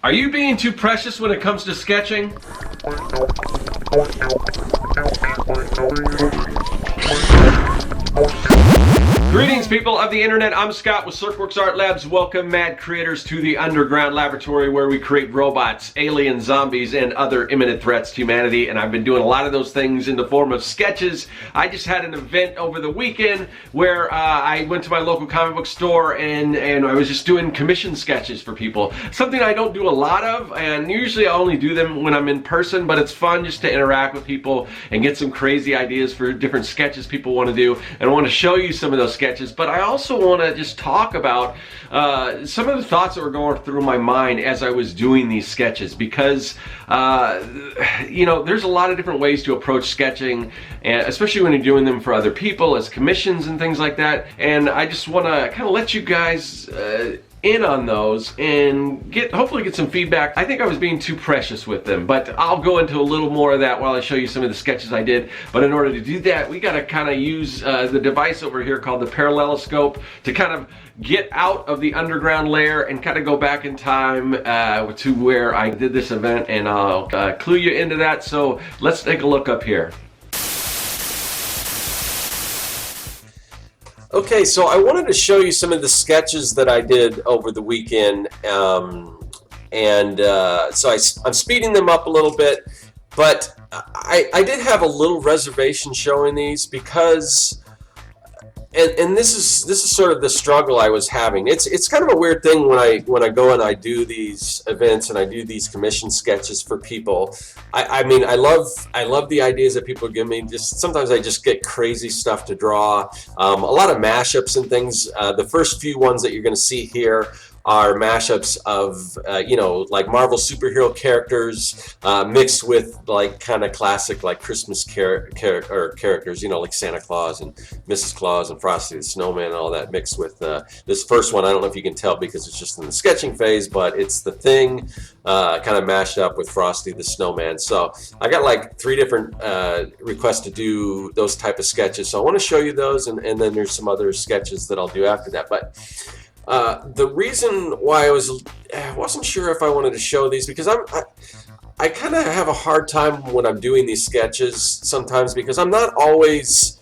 Are you being too precious when it comes to sketching? Greetings, people of the internet. I'm Scott with Serkworks Art Labs. Welcome, mad creators, to the underground laboratory where we create robots, alien zombies, and other imminent threats to humanity. And I've been doing a lot of those things in the form of sketches. I just had an event over the weekend where I went to my local comic book store and I was just doing commission sketches for people. Something I don't do a lot of, and usually I only do them when I'm in person, but it's fun just to interact with people and get some crazy ideas for different sketches people want to do. And I want to show you some of those sketches, but I also want to just talk about some of the thoughts that were going through my mind as I was doing these sketches, because you know, there's a lot of different ways to approach sketching, and especially when you're doing them for other people as commissions and things like that. And I just want to kind of let you guys in on those and hopefully get some feedback. I think I was being too precious with them, but I'll go into a little more of that while I show you some of the sketches I did. But in order to do that, we got to kind of use the device over here called the paralleloscope to kind of get out of the underground layer and kind of go back in time to where I did this event, and I'll clue you into that. So let's take a look up here. Okay, so I wanted to show you some of the sketches that I did over the weekend, so I'm speeding them up a little bit, but I did have a little reservation showing these because, and this is sort of the struggle I was having. It's kind of a weird thing when I go and I do these events and I do these commission sketches for people. I mean, I love the ideas that people give me. Just sometimes I just get crazy stuff to draw. A lot of mashups and things. The first few ones that you're going to see here are mashups of you know, like Marvel superhero characters mixed with like kind of classic like Christmas characters, you know, like Santa Claus and Mrs. Claus and Frosty the Snowman and all that, mixed with this first one. I don't know if you can tell because it's just in the sketching phase, but it's the Thing kind of mashed up with Frosty the Snowman. So I got like 3 different requests to do those type of sketches, so I want to show you those, and then there's some other sketches that I'll do after that. But the reason why I wasn't sure if I wanted to show these, because I kind of have a hard time when I'm doing these sketches sometimes, because I'm not always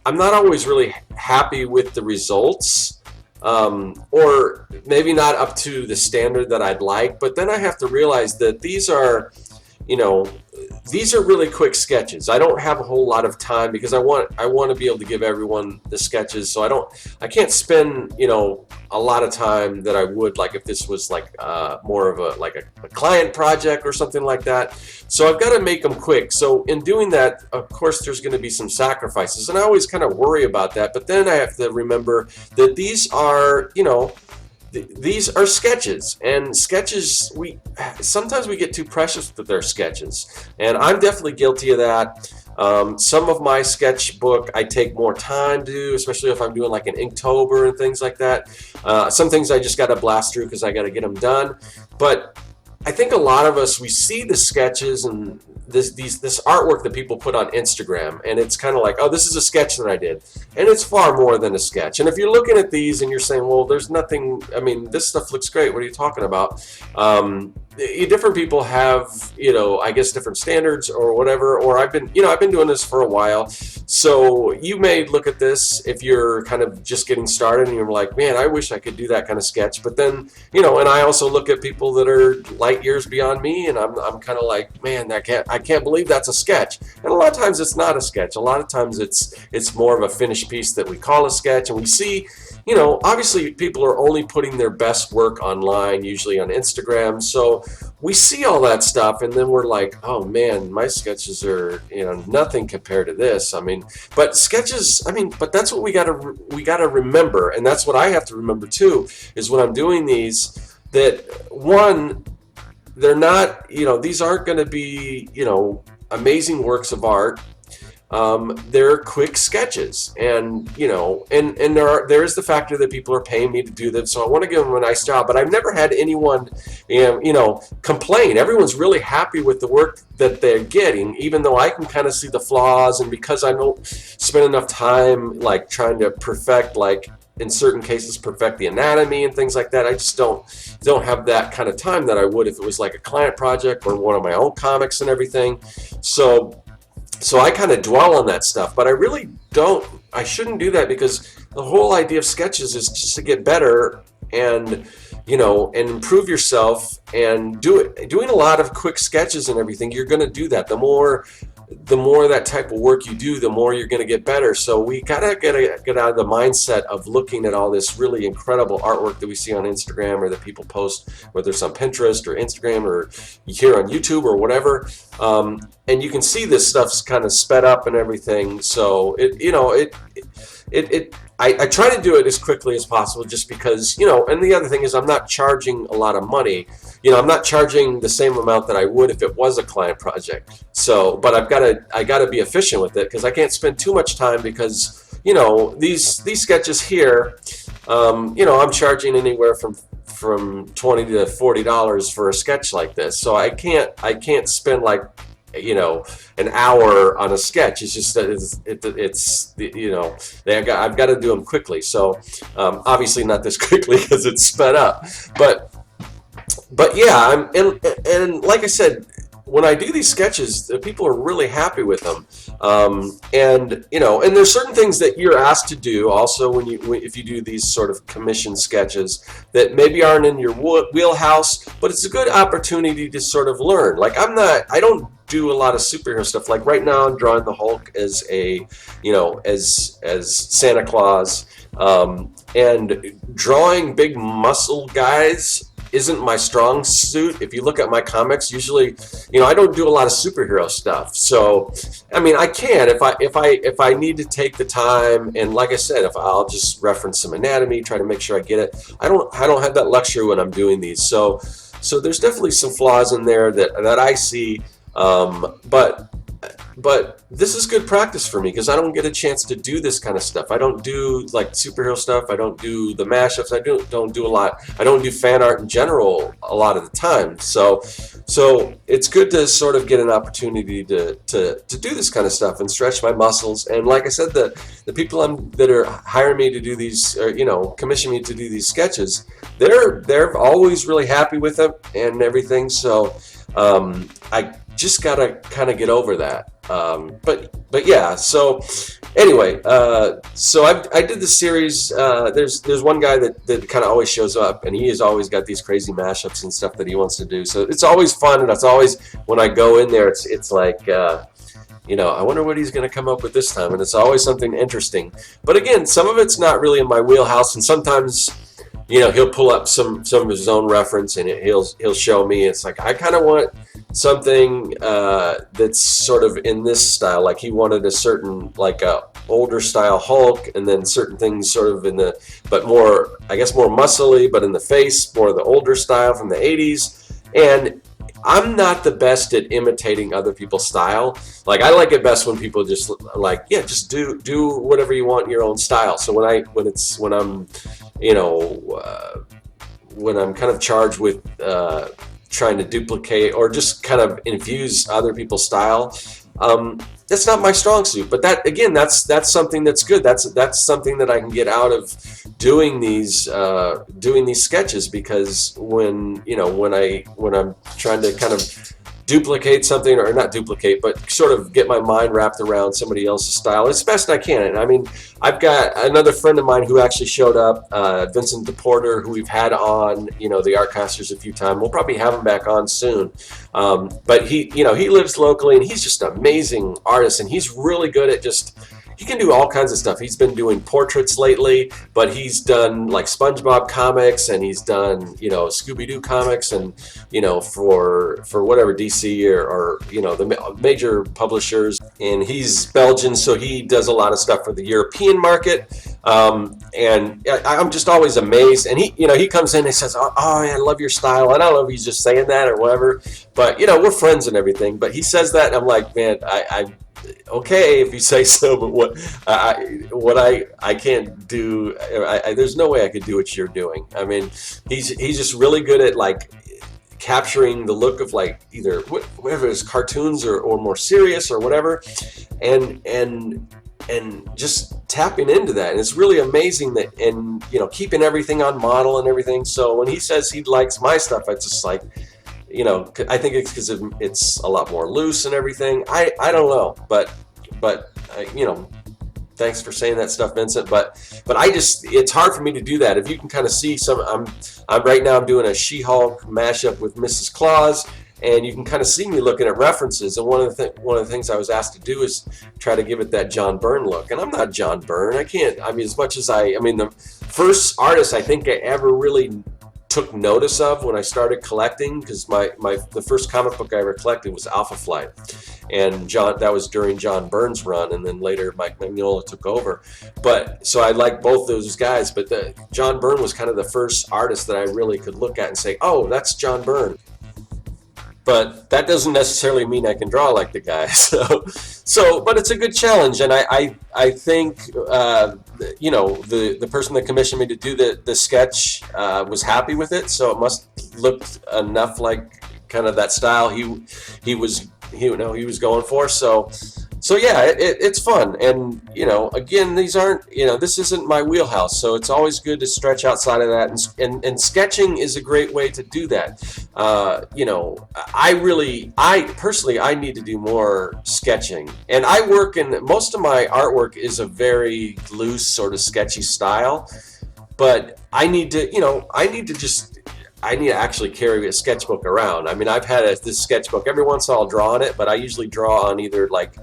really happy with the results, or maybe not up to the standard that I'd like. But then I have to realize that these are, you know, these are really quick sketches. I don't have a whole lot of time because I want to be able to give everyone the sketches. So I can't spend, you know, a lot of time that I would like if this was like more of a client project or something like that. So I've got to make them quick. So in doing that, of course, there's going to be some sacrifices, and I always kind of worry about that. But then I have to remember that these are, you know, these are sketches, and sketches, sometimes we get too precious with their sketches, and I'm definitely guilty of that. Some of my sketchbook I take more time to do, especially if I'm doing like an Inktober and things like that. Some things I just got to blast through because I got to get them done. But I think a lot of us, we see the sketches and this artwork that people put on Instagram, and it's kind of like, oh, this is a sketch that I did, and it's far more than a sketch. And if you're looking at these and you're saying, well, there's nothing, I mean, this stuff looks great, what are you talking about? Different people have, you know, I guess different standards or whatever, or I've been doing this for a while, so you may look at this if you're kind of just getting started and you're like, man, I wish I could do that kind of sketch. But then, you know, and I also look at people that are light years beyond me, and I'm kind of like, man, I can't believe that's a sketch. And a lot of times it's not a sketch. A lot of times it's more of a finished piece that we call a sketch. And we see, you know, obviously people are only putting their best work online, usually on Instagram. So we see all that stuff, and then we're like, oh man, my sketches are, you know, nothing compared to this. I mean, but sketches, I mean, but that's what we gotta remember, and that's what I have to remember too, is when I'm doing these, that one, they're not, you know, these aren't going to be, you know, amazing works of art. They're quick sketches, and you know, and there is the factor that people are paying me to do them, so I want to give them a nice job. But I've never had anyone, you know, complain. Everyone's really happy with the work that they're getting, even though I can kind of see the flaws, and because I don't spend enough time like trying to perfect like in certain cases perfect the anatomy and things like that. I just don't have that kind of time that I would if it was like a client project or one of my own comics and everything. So I kind of dwell on that stuff, but I really don't. I shouldn't do that, because the whole idea of sketches is just to get better and, you know, and improve yourself, and doing a lot of quick sketches and everything. You're going to do that. The more that type of work you do, the more you're going to get better. So we gotta get out of the mindset of looking at all this really incredible artwork that we see on Instagram, or that people post, whether it's on Pinterest or Instagram or here on YouTube or whatever. And you can see this stuff's kind of sped up and everything. So I try to do it as quickly as possible, just because, you know, and the other thing is I'm not charging a lot of money. You know, I'm not charging the same amount that I would if it was a client project. So, but I gotta be efficient with it, because I can't spend too much time, because, you know, these sketches here, you know, I'm charging anywhere from $20 to $40 for a sketch like this. So I can't spend, like, you know, an hour on a sketch. It's just that it's you know, I've got to do them quickly. So obviously not this quickly, because it's sped up, but yeah, and like I said, when I do these sketches, the people are really happy with them. And you know, and there's certain things that you're asked to do also if you do these sort of commission sketches that maybe aren't in your wheelhouse, but it's a good opportunity to sort of learn. Like I don't do a lot of superhero stuff. Like right now I'm drawing the Hulk as as Santa Claus, and drawing big muscle guys isn't my strong suit. If you look at my comics, usually, you know, I don't do a lot of superhero stuff. So, I mean, I can if I need to take the time, and like I said, if I'll just reference some anatomy, try to make sure I get it. I don't have that luxury when I'm doing these. So there's definitely some flaws in there that I see. But this is good practice for me, because I don't get a chance to do this kind of stuff. I don't do like superhero stuff. I don't do the mashups. I don't do a lot. I don't do fan art in general a lot of the time. So it's good to sort of get an opportunity to do this kind of stuff and stretch my muscles. And like I said, the people that are hiring me to do these, or, you know, commission me to do these sketches, they're always really happy with them and everything. So I just gotta kind of get over that. But yeah. So anyway, so I did this series. There's one guy that kind of always shows up, and he has always got these crazy mashups and stuff that he wants to do. So it's always fun, and it's always, when I go in there, it's like, you know, I wonder what he's going to come up with this time, and it's always something interesting. But again, some of it's not really in my wheelhouse, and sometimes, you know, he'll pull up some of his own reference, and he'll show me. It's like, I kind of want something that's sort of in this style. Like he wanted a certain, like a older style Hulk, and then certain things sort of in the, but more, I guess more muscly, but in the face, more of the older style from the 80s. And I'm not the best at imitating other people's style. Like I like it best when people just like, yeah, just do whatever you want in your own style. So when I'm, you know, when I'm kind of charged with trying to duplicate or just kind of infuse other people's style, that's not my strong suit. But that, again, that's something that's good. That's something that I can get out of doing these sketches, because when I'm trying to kind of duplicate something, or not duplicate, but sort of get my mind wrapped around somebody else's style as best I can. And I mean, I've got another friend of mine who actually showed up, Vincent DePorter, who we've had on, you know, the Artcasters a few times. We'll probably have him back on soon. But he lives locally, and he's just an amazing artist, and he's really good at he can do all kinds of stuff. He's been doing portraits lately, but he's done like SpongeBob comics, and he's done, you know, Scooby-Doo comics, and, you know, for whatever DC or you know, the major publishers. And he's Belgian, so he does a lot of stuff for the European market. And I'm just always amazed. And he comes in and he says, "Oh, I love your style." And I don't know if he's just saying that or whatever, but, you know, we're friends and everything. But he says that, and I'm like, man, okay, if you say so, but what I can't do, there's no way I could do what you're doing. I mean, he's just really good at like capturing the look of like either whatever it is, cartoons or more serious or whatever, and just tapping into that, and it's really amazing that, and keeping everything on model and everything. So when he says he likes my stuff, I just like, I think it's because it's a lot more loose and everything. I don't know, but thanks for saying that stuff, Vincent. But it's hard for me to do that. If you can kind of see I'm right now I'm doing a She-Hulk mashup with Mrs. Claus, and you can kind of see me looking at references. And one of the things I was asked to do is try to give it that John Byrne look. And I'm not John Byrne. I can't. I mean, as much as the first artist I think I ever really took notice of when I started collecting, because the first comic book I ever collected was Alpha Flight, and that was during John Byrne's run, and then later Mike Mignola took over. But so I like both those guys, but John Byrne was kind of the first artist that I really could look at and say, oh, that's John Byrne. But that doesn't necessarily mean I can draw like the guy. But it's a good challenge, and I think the person that commissioned me to do the sketch was happy with it, so it must look enough like kind of that style he was going for. So yeah, it's fun, and again, these aren't this isn't my wheelhouse, so it's always good to stretch outside of that, and sketching is a great way to do that. I personally need to do more sketching, and I work in most of my artwork is a very loose sort of sketchy style, but I need to actually carry a sketchbook around. I mean, I've had this sketchbook. Every once in a while I'll draw on it, but I usually draw on either like,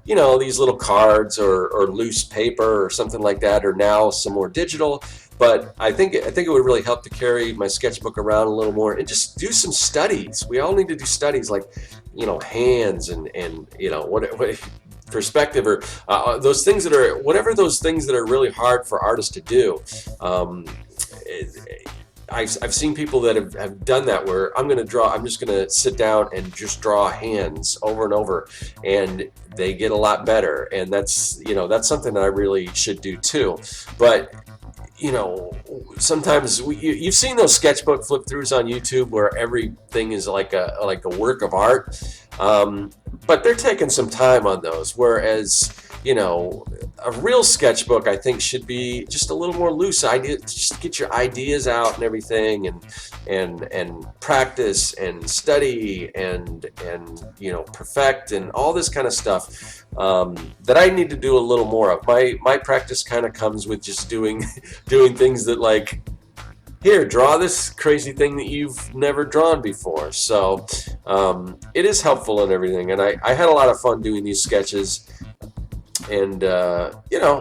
these little cards or loose paper or something like that, or now some more digital. But I think it would really help to carry my sketchbook around a little more and just do some studies. We all need to do studies like, hands and what perspective, or those things that are, whatever those things that are really hard for artists to do. I've seen people that have done that, where I'm just going to sit down and just draw hands over and over, and they get a lot better. And that's something that I really should do too. But sometimes you've seen those sketchbook flip throughs on YouTube where everything is like a work of art, but they're taking some time on those, whereas a real sketchbook I think should be just a little more loose. Just get your ideas out and everything, and practice and study and perfect and all this kind of stuff that I need to do a little more of. My practice kind of comes with just doing things that, like, here, draw this crazy thing that you've never drawn before. So it is helpful and everything, and I had a lot of fun doing these sketches. And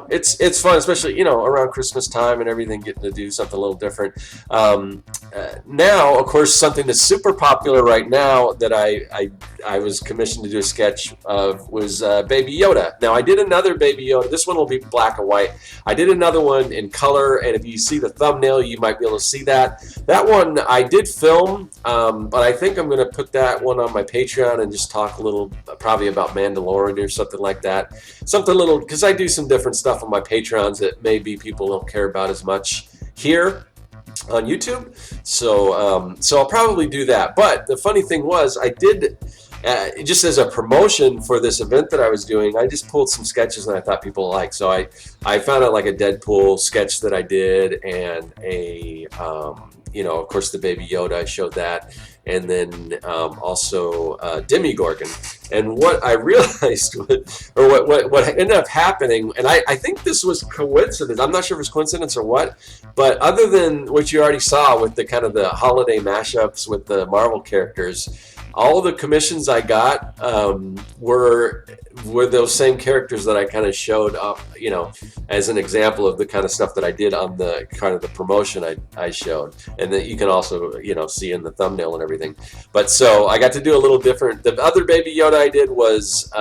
it's fun, especially around Christmas time and everything, getting to do something a little different. Now, of course, something that's super popular right now that I was commissioned to do a sketch of was Baby Yoda. Now, I did another Baby Yoda. This one will be black and white. I did another one in color, and if you see the thumbnail, you might be able to see that. That one I did film, but I think I'm going to put that one on my Patreon and just talk a little, probably about Mandalorian or something like that. Something a little, because I do some different stuff on my Patreons that maybe people don't care about as much here on YouTube. So I'll probably do that. But the funny thing was, I did, just as a promotion for this event that I was doing, I just pulled some sketches that I thought people liked. So I found out like a Deadpool sketch that I did, and of course the Baby Yoda, I showed that, and then also Demogorgon. And what I realized, what ended up happening, and I think this was coincidence. I'm not sure if it's coincidence or what, but other than what you already saw with the kind of the holiday mashups with the Marvel characters, all the commissions I got were those same characters that I kind of showed up, as an example of the kind of stuff that I did on the kind of the promotion I showed, and that you can also see in the thumbnail and everything. But so I got to do a little different. The other Baby Yoda I did was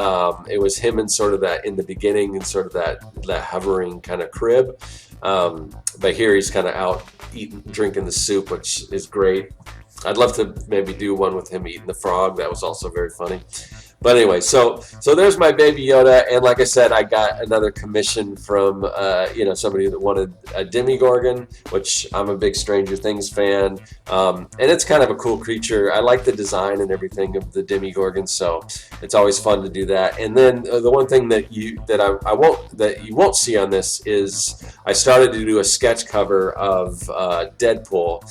it was him in sort of that, in the beginning, in sort of that hovering kind of crib. But here he's kind of out drinking the soup, which is great. I'd love to maybe do one with him eating the frog. That was also very funny. But anyway, so there's my Baby Yoda, and like I said, I got another commission from somebody that wanted a Demogorgon, which I'm a big Stranger Things fan, and it's kind of a cool creature. I like the design and everything of the Demogorgon, so it's always fun to do that. And then the one thing that you won't see on this is I started to do a sketch cover of Deadpool,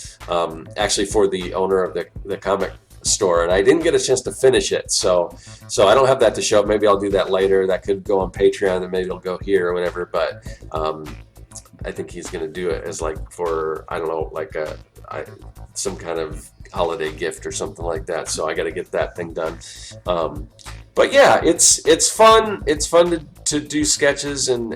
actually for the owner of the comic store, and I didn't get a chance to finish it, so I don't have that to show. Maybe I'll do that later. That could go on Patreon, and maybe it'll go here or whatever, but I think he's gonna do it as like for, I don't know, like some kind of holiday gift or something like that, so I got to get that thing done. But yeah, it's fun. It's fun to do sketches, and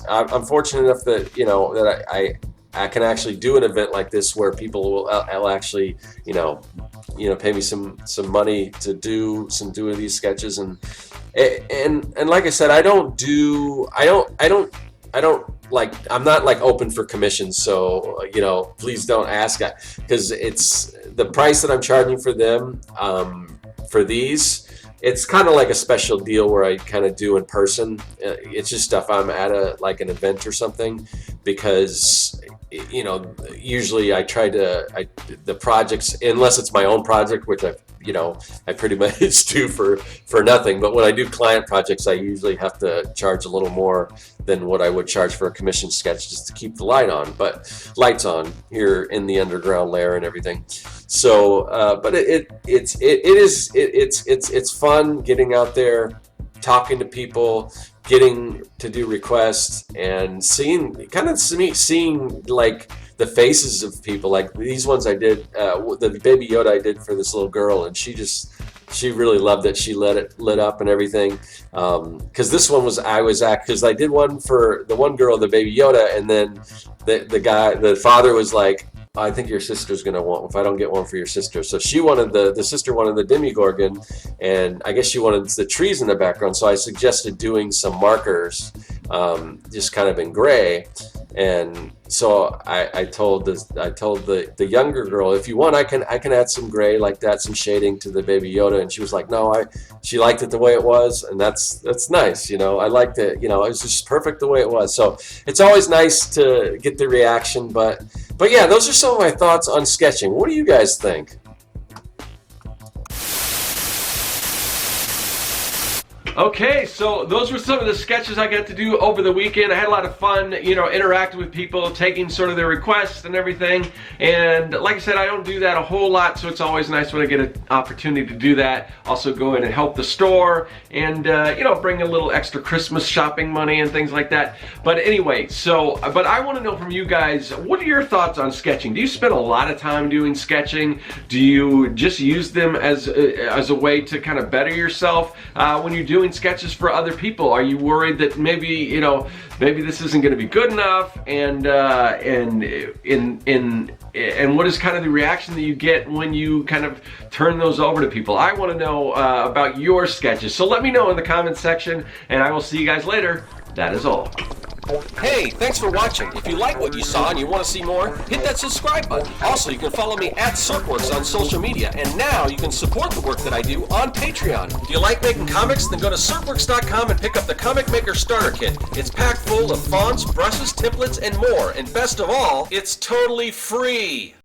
I'm fortunate enough that that I can actually do an event like this where people will actually pay me some money to do of these sketches, and like I said, I'm not like open for commissions, so please don't ask, because it's the price that I'm charging for them for these. It's kind of like a special deal where I kind of do in person. It's just stuff I'm at an event or something, because usually I try to the projects, unless it's my own project, which I pretty much do for nothing. But when I do client projects, I usually have to charge a little more than what I would charge for a commission sketch, just to keep the lights on here in the underground lair and everything. So, but it's fun getting out there, talking to people, getting to do requests, and seeing like the faces of people. Like these ones I did, the Baby Yoda I did for this little girl, and she really loved it. She lit up and everything. Because this one because I did one for the one girl, the Baby Yoda, and then the father was like, I think your sister's gonna want, if I don't get one for your sister. So she wanted the sister wanted the Demogorgon, and I guess she wanted the trees in the background. So I suggested doing some markers, just kind of in gray. And so I told the younger girl, if you want, I can add some gray like that, some shading to the Baby Yoda. And she was like, no, she liked it the way it was, and that's nice. I liked it. It was just perfect the way it was. So it's always nice to get the reaction. But yeah, those are some of my thoughts on sketching. What do you guys think? Okay, so those were some of the sketches I got to do over the weekend. I had a lot of fun, interacting with people, taking sort of their requests and everything. And like I said, I don't do that a whole lot, so it's always nice when I get an opportunity to do that. Also go in and help the store, and bring a little extra Christmas shopping money and things like that. But anyway, but I want to know from you guys, what are your thoughts on sketching? Do you spend a lot of time doing sketching? Do you just use them as a way to kind of better yourself when you're doing sketches for other people? Are you worried that maybe this isn't going to be good enough, and what is kind of the reaction that you get when you kind of turn those over to people? I want to know about your sketches, so let me know in the comments section, and I will see you guys later. That is all. Hey, thanks for watching. If you like what you saw and you want to see more, hit that subscribe button. Also, you can follow me at Serkworks on social media, and now you can support the work that I do on Patreon. Do you like making comics? Then go to Serkworks.com and pick up the Comic Maker Starter Kit. It's packed full of fonts, brushes, templates, and more. And best of all, it's totally free.